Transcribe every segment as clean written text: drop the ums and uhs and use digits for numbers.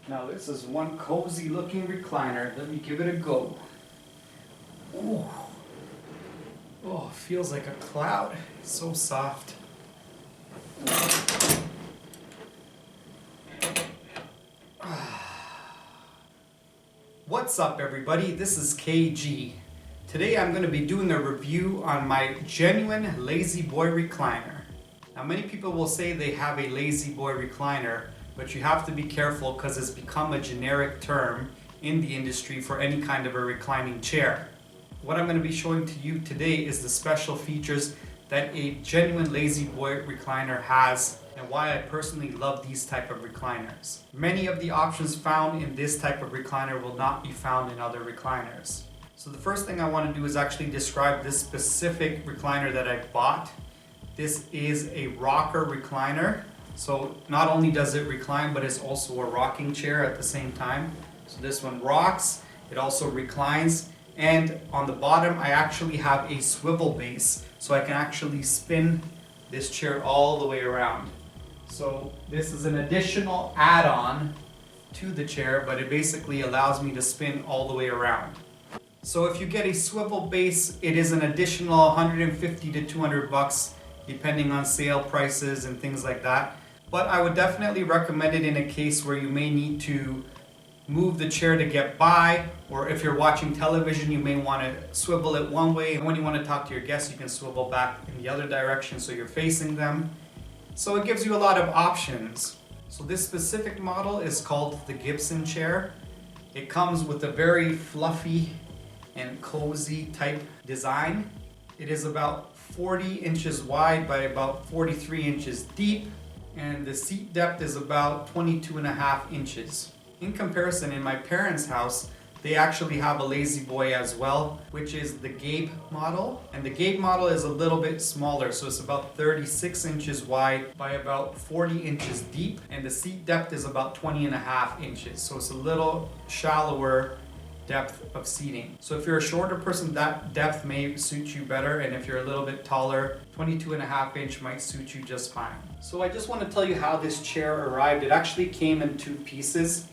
Now this is one cozy looking recliner. Let me give it a go. Ooh. Oh, feels like a cloud. It's so soft. What's up everybody? This is KG. Today I'm going to be doing a review on my genuine Lazy Boy recliner. Now many people will say they have a Lazy Boy recliner, but you have to be careful because it's become a generic term in the industry for any kind of a reclining chair. What I'm going to be showing to you today is the special features that a genuine Lazy Boy recliner has and why I personally love these type of recliners. Many of the options found in this type of recliner will not be found in other recliners. So the first thing I want to do is actually describe this specific recliner that I bought. This is a rocker recliner. So not only does it recline, but it's also a rocking chair at the same time. So this one rocks, it also reclines, and on the bottom I actually have a swivel base, so I can actually spin this chair all the way around. So this is an additional add-on to the chair, but it basically allows me to spin all the way around. So if you get a swivel base, it is an additional 150 to 200 bucks depending on sale prices and things like that. But I would definitely recommend it in a case where you may need to move the chair to get by, or if you're watching television you may want to swivel it one way, and when you want to talk to your guests you can swivel back in the other direction so you're facing them. So it gives you a lot of options. So this specific model is called the Gibson chair. It comes with a very fluffy and cozy type design. It is about 40 inches wide by about 43 inches deep, and the seat depth is about 22.5 inches. In comparison, in my parents' house, they actually have a Lazy Boy as well, which is the Gabe model. And the Gabe model is a little bit smaller, so it's about 36 inches wide by about 40 inches deep, and the seat depth is about 20.5 inches. So it's a little shallower depth of seating. So if you're a shorter person, that depth may suit you better, and if you're a little bit taller, 22.5 inch might suit you just fine. So I just want to tell you how this chair arrived. It actually came in two pieces.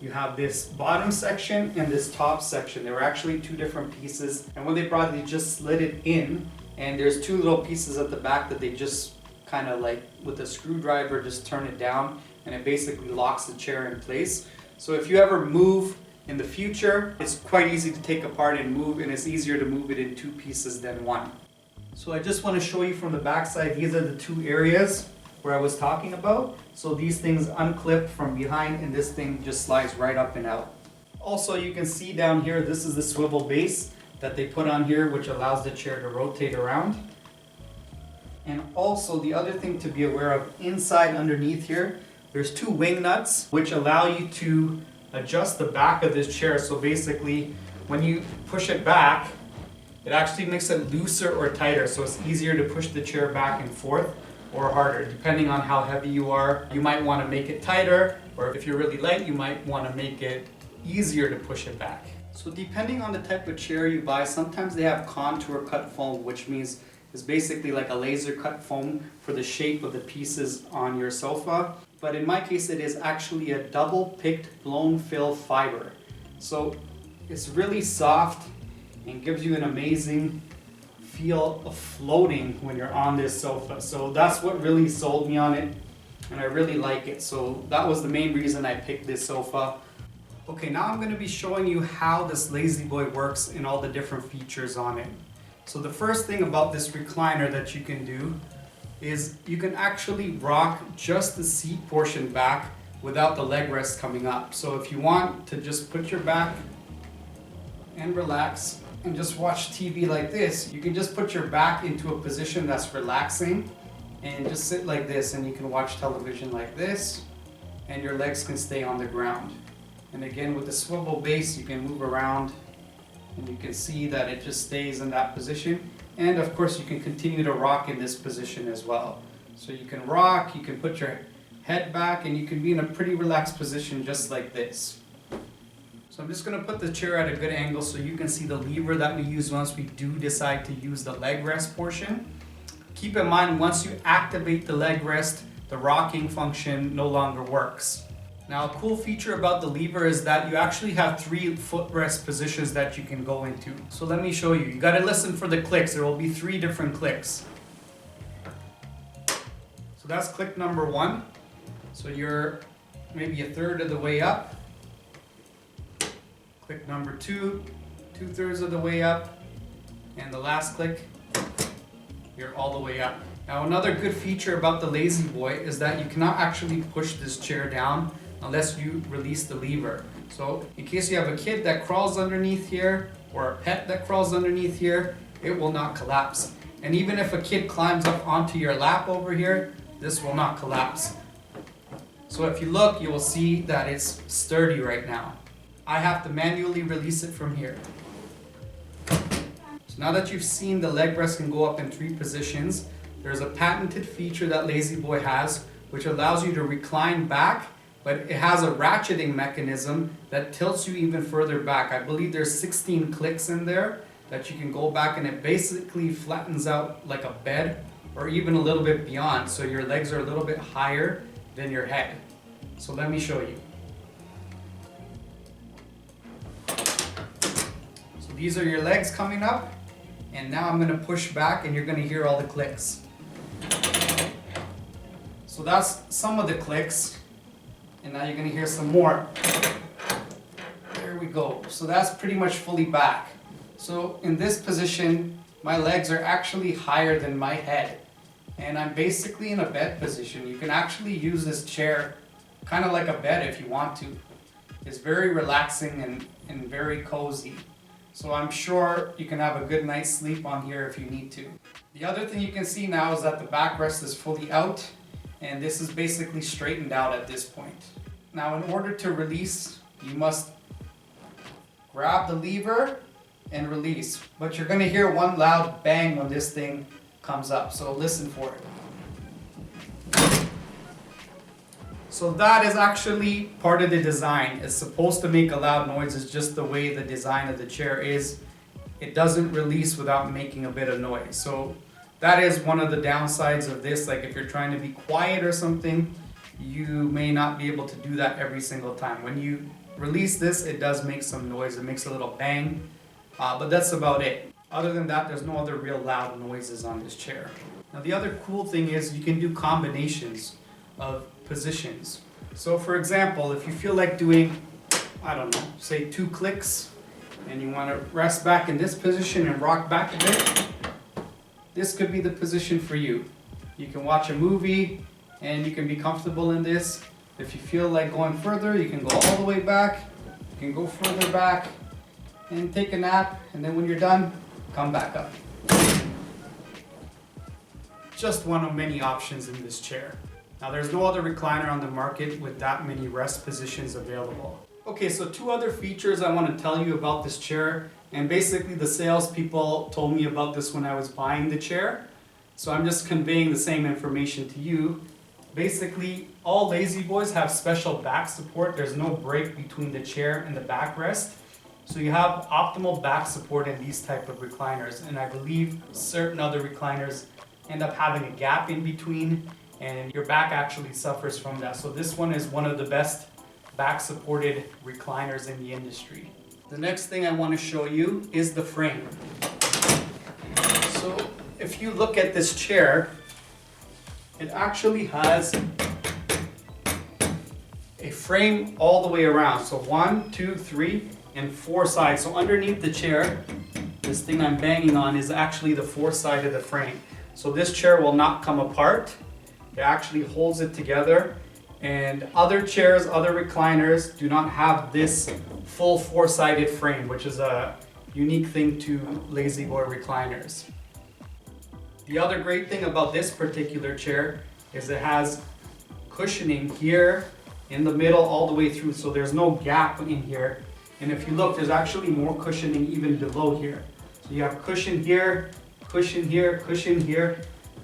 You have this bottom section and this top section. They were actually two different pieces, and when they brought it, they just slid it in, and there's two little pieces at the back that they just kind of like with a screwdriver just turn it down, and it basically locks the chair in place. So if you ever move in the future, it's quite easy to take apart and move, and it's easier to move it in two pieces than one. So I just want to show you from the back side, these are the two areas where I was talking about. So these things unclip from behind, and this thing just slides right up and out. Also, you can see down here, this is the swivel base that they put on here, which allows the chair to rotate around. And also the other thing to be aware of, inside underneath here, there's two wing nuts which allow you to adjust the back of this chair. So basically when you push it back, it actually makes it looser or tighter, so it's easier to push the chair back and forth or harder depending on how heavy you are. You might want to make it tighter, or if you're really light you might want to make it easier to push it back. So depending on the type of chair you buy, sometimes they have contour cut foam, which means it's basically like a laser cut foam for the shape of the pieces on your sofa. But in my case it is actually a double picked blown fill fiber. So it's really soft and gives you an amazing feel of floating when you're on this sofa. So that's what really sold me on it, and I really like it. So that was the main reason I picked this sofa. Okay, now I'm going to be showing you how this Lazy Boy works and all the different features on it. So the first thing about this recliner that you can do is you can actually rock just the seat portion back without the leg rest coming up. So if you want to just put your back and relax and just watch TV like this, you can just put your back into a position that's relaxing and just sit like this, and you can watch television like this, and your legs can stay on the ground. And again, with the swivel base you can move around, and you can see that it just stays in that position. And of course you can continue to rock in this position as well. So you can rock, you can put your head back, and you can be in a pretty relaxed position just like this. So I'm just going to put the chair at a good angle so you can see the lever that we use once we do decide to use the leg rest portion. Keep in mind, once you activate the leg rest, the rocking function no longer works. Now, a cool feature about the lever is that you actually have 3 footrest positions that you can go into. So let me show you. You gotta listen for the clicks. There will be 3 different clicks. So that's click number 1. So you're maybe a third of the way up. Click number 2, 2/3 of the way up. And the last click, you're all the way up. Now, another good feature about the Lazy Boy is that you cannot actually push this chair down unless you release the lever. So in case you have a kid that crawls underneath here or a pet that crawls underneath here, it will not collapse. And even if a kid climbs up onto your lap over here, this will not collapse. So if you look, you will see that it's sturdy right now. I have to manually release it from here. So now that you've seen the leg rest can go up in 3 positions, there's a patented feature that Lazy Boy has, which allows you to recline back, but it has a ratcheting mechanism that tilts you even further back. I believe there's 16 clicks in there that you can go back, and it basically flattens out like a bed or even a little bit beyond. So your legs are a little bit higher than your head. So let me show you. So these are your legs coming up, and now I'm gonna push back and you're gonna hear all the clicks. So that's some of the clicks. And now you're gonna hear some more. There we go. So that's pretty much fully back. So in this position, my legs are actually higher than my head. And I'm basically in a bed position. You can actually use this chair kind of like a bed if you want to. It's very relaxing and very cozy. So I'm sure you can have a good night's sleep on here if you need to. The other thing you can see now is that the backrest is fully out. And this is basically straightened out at this point. Now, in order to release, you must grab the lever and release. But you're gonna hear one loud bang when this thing comes up, so listen for it. So that is actually part of the design. It's supposed to make a loud noise. It's just the way the design of the chair is. It doesn't release without making a bit of noise. So that is one of the downsides of this. Like if you're trying to be quiet or something, you may not be able to do that every single time. When you release this, it does make some noise. It makes a little bang, but that's about it. Other than that, there's no other real loud noises on this chair. Now the other cool thing is you can do combinations of positions. So for example, if you feel like doing, I don't know, say 2 clicks, and you want to rest back in this position and rock back a bit, this could be the position for you. You can watch a movie and you can be comfortable in this. If you feel like going further, you can go all the way back, you can go further back and take a nap, and then when you're done, come back up. Just one of many options in this chair. Now there's no other recliner on the market with that many rest positions available. Okay, so 2 other features I want to tell you about this chair, and basically the salespeople told me about this when I was buying the chair, so I'm just conveying the same information to you. Basically, all Lazy Boys have special back support. There's no break between the chair and the backrest, so you have optimal back support in these type of recliners, and I believe certain other recliners end up having a gap in between, and your back actually suffers from that. So this one is one of the best back supported recliners in the industry. The next thing I want to show you is the frame. So if you look at this chair, it actually has a frame all the way around. So 1, 2, 3, and 4 sides. So underneath the chair, this thing I'm banging on is actually the 4th side of the frame. So this chair will not come apart. It actually holds it together. And other chairs, other recliners do not have this full 4-sided frame, which is a unique thing to Lazy Boy recliners. The other great thing about this particular chair is it has cushioning here in the middle all the way through, so there's no gap in here. And if you look, there's actually more cushioning even below here. So you have cushion here, cushion here, cushion here.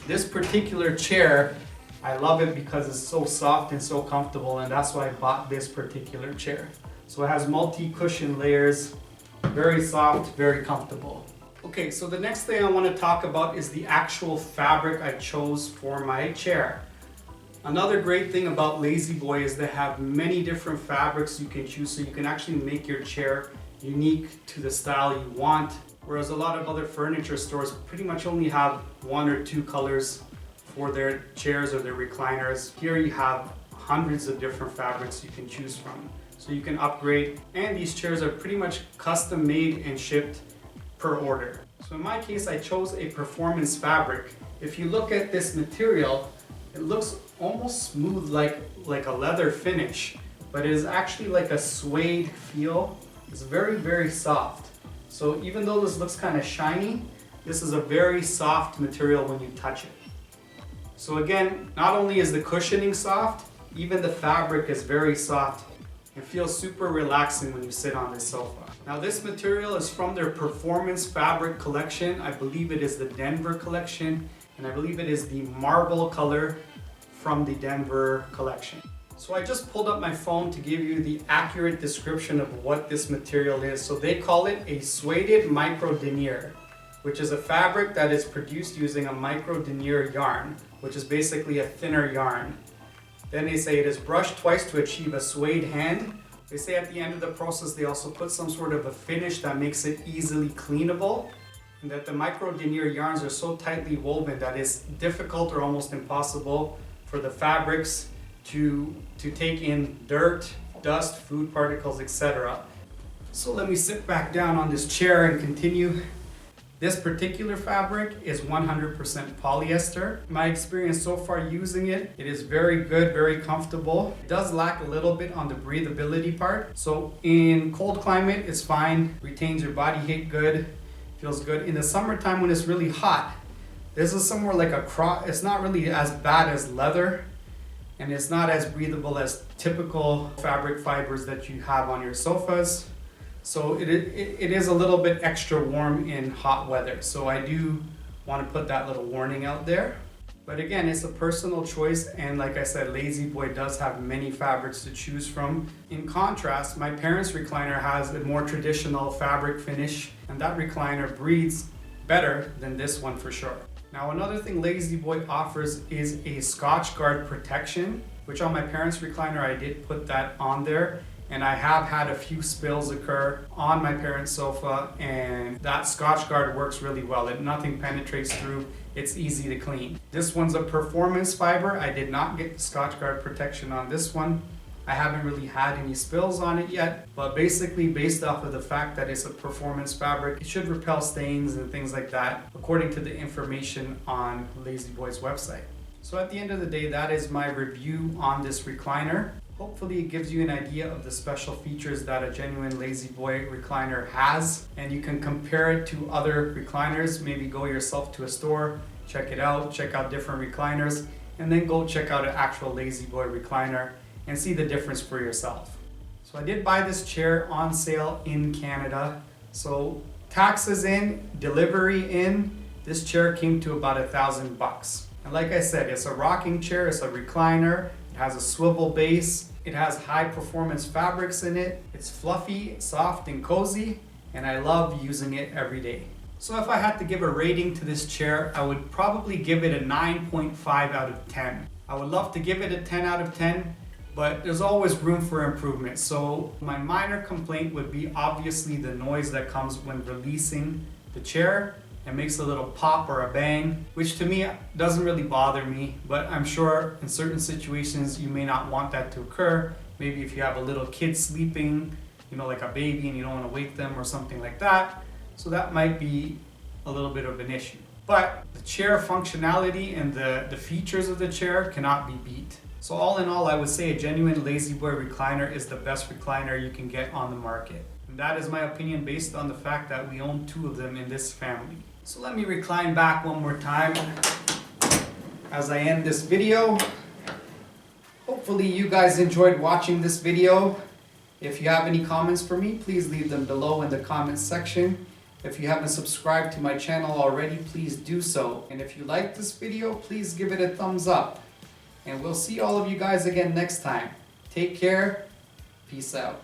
This particular chair, I love it because it's so soft and so comfortable, and that's why I bought this particular chair. So it has multi-cushion layers, very soft, very comfortable. Okay, so the next thing I want to talk about is the actual fabric I chose for my chair. Another great thing about Lazy Boy is they have many different fabrics you can choose, so you can actually make your chair unique to the style you want. Whereas a lot of other furniture stores pretty much only have 1 or 2 colors for their chairs or their recliners. Here you have hundreds of different fabrics you can choose from. So you can upgrade, and these chairs are pretty much custom made and shipped per order. So in my case, I chose a performance fabric. If you look at this material, it looks almost smooth like a leather finish, but it is actually like a suede feel. It's very, very soft. So even though this looks kind of shiny, this is a very soft material when you touch it. So again, not only is the cushioning soft, even the fabric is very soft. It feels super relaxing when you sit on this sofa. Now this material is from their performance fabric collection. I believe it is the Denver collection, and I believe it is the marble color from the Denver collection. So I just pulled up my phone to give you the accurate description of what this material is. So they call it a sueded micro denier, which is a fabric that is produced using a micro denier yarn, which is basically a thinner yarn. Then they say it is brushed twice to achieve a suede hand. They say at the end of the process they also put some sort of a finish that makes it easily cleanable, and that the micro denier yarns are so tightly woven that it's difficult or almost impossible for the fabrics to take in dirt, dust, food particles, etc. So let me sit back down on this chair and continue. This particular fabric is 100% polyester. My experience so far using it, it is very good, very comfortable. It does lack a little bit on the breathability part. So in cold climate, it's fine, retains your body heat good, feels good. In the summertime when it's really hot, this is somewhere like a it's not really as bad as leather, and it's not as breathable as typical fabric fibers that you have on your sofas. So it is a little bit extra warm in hot weather. So I do want to put that little warning out there. But again, it's a personal choice, and like I said, Lazy Boy does have many fabrics to choose from. In contrast, my parents' recliner has a more traditional fabric finish, and that recliner breathes better than this one for sure. Now another thing Lazy Boy offers is a Scotch Guard protection, which on my parents' recliner I did put that on there, and I have had a few spills occur on my parents' sofa, and that Scotch Guard works really well. Nothing penetrates through, it's easy to clean. This one's a performance fiber. I did not get the Scotch Guard protection on this one. I haven't really had any spills on it yet, but basically based off of the fact that it's a performance fabric, it should repel stains and things like that, according to the information on Lazy Boy's website. So at the end of the day, that is my review on this recliner. Hopefully it gives you an idea of the special features that a genuine Lazy Boy recliner has, and you can compare it to other recliners. Maybe go yourself to a store, check it out, check out different recliners, and then go check out an actual Lazy Boy recliner and see the difference for yourself. So I did buy this chair on sale in Canada. So taxes in, delivery in, this chair came to about $1,000. And like I said, it's a rocking chair, it's a recliner, it has a swivel base, it has high performance fabrics in it, it's fluffy, soft, and cozy, and I love using it every day. So if I had to give a rating to this chair, I would probably give it a 9.5 out of 10. I would love to give it a 10 out of 10, but there's always room for improvement. So my minor complaint would be obviously the noise that comes when releasing the chair. It makes a little pop or a bang, which to me doesn't really bother me, but I'm sure in certain situations you may not want that to occur. Maybe if you have a little kid sleeping, like a baby, and you don't want to wake them or something like that. So that might be a little bit of an issue. But the chair functionality and the features of the chair cannot be beat. So all in all, I would say a genuine Lazy Boy recliner is the best recliner you can get on the market. And that is my opinion based on the fact that we own 2 of them in this family. So let me recline back one more time as I end this video. Hopefully you guys enjoyed watching this video. If you have any comments for me, please leave them below in the comments section. If you haven't subscribed to my channel already, please do so. And if you like this video, please give it a thumbs up. And we'll see all of you guys again next time. Take care. Peace out.